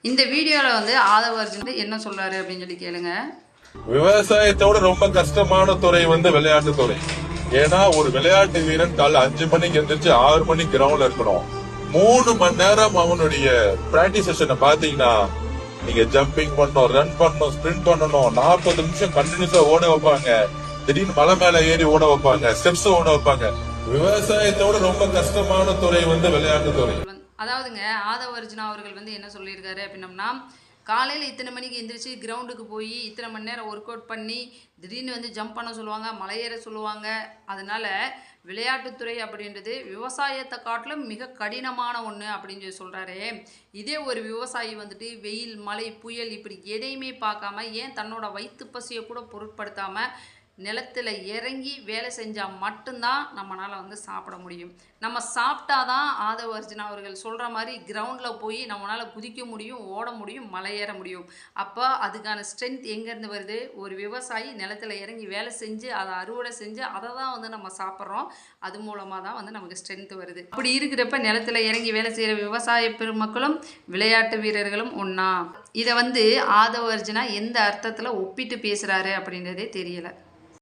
இந்த வீடியோவில் வந்து ஆதவ அர்ஜுன் என்ன சொல்றாரு அப்படின்னு சொல்லி கேளுங்க. விவசாயத்தோட ரொம்ப கஷ்டமான துறை வந்து விளையாட்டு துறை. ஏன்னா ஒரு விளையாட்டு வீரன் காலைல 5 மணிக்கு எந்திரிச்சு 6 மணிக்கு கிரவுண்ட்ல இருக்கணும். 3 மணி நேரம் அவனுடைய பிராக்டிஸ் செஷனை பாத்தீங்கன்னா நீங்க ஜம்பிங் பண்ணணும், ரன் பண்ணணும், ஸ்பிரிண்ட் பண்ணணும், 40 நிமிஷம் கண்டினியூஸா ஓட வைப்பாங்க. திடீர்னு மலை மேல ஏறி ஓட வைப்பாங்க, ஸ்டெப்ஸ் ஓட வைப்பாங்க. விவசாயத்தோட ரொம்ப கஷ்டமான துறை வந்து விளையாட்டு துறை. அதாவதுங்க ஆதவ அர்ஜுனா அவர்கள் வந்து என்ன சொல்லியிருக்காரு அப்படின்னம்னா, காலையில் இத்தனை மணிக்கு எந்திரிச்சு கிரவுண்டுக்கு போய் இத்தனை மணி நேரம் ஒர்க் அவுட் பண்ணி திடீர்னு வந்து ஜம்ப் பண்ண சொல்லுவாங்க, மலையேற சொல்லுவாங்க. அதனால விளையாட்டுத்துறை அப்படின்றது விவசாயத்தை காட்டிலும் மிக கடினமான ஒன்று அப்படின்னு சொல்லி சொல்கிறாரு. இதே ஒரு விவசாயி வந்துட்டு வெயில், மழை, புயல் இப்படி எதையுமே பார்க்காம ஏன் தன்னோட வயிற்று பசியை கூட பொருட்படுத்தாமல் நிலத்தில் இறங்கி வேலை செஞ்சால் மட்டும்தான் நம்மளால் வந்து சாப்பிட முடியும். நம்ம சாப்பிட்டாதான் ஆதவ அர்ஜுனா அவர்கள் சொல்கிற மாதிரி கிரவுண்டில் போய் நம்மளால் குதிக்க முடியும், ஓட முடியும், மலையேற முடியும். அப்போ அதுக்கான ஸ்ட்ரென்த் எங்கேருந்து வருது? ஒரு விவசாயி நிலத்தில் இறங்கி வேலை செஞ்சு அதை அறுவடை செஞ்சு அதை தான் வந்து நம்ம சாப்பிட்றோம். அது மூலமாக தான் வந்து நமக்கு ஸ்ட்ரென்த் வருது. அப்படி இருக்கிறப்ப நிலத்தில் இறங்கி வேலை செய்கிற விவசாய பெருமக்களும் விளையாட்டு வீரர்களும் ஒன்றா? இதை வந்து ஆதவ அர்ஜுனா எந்த அர்த்தத்தில் ஒப்பிட்டு பேசுகிறாரு அப்படின்றதே தெரியலை.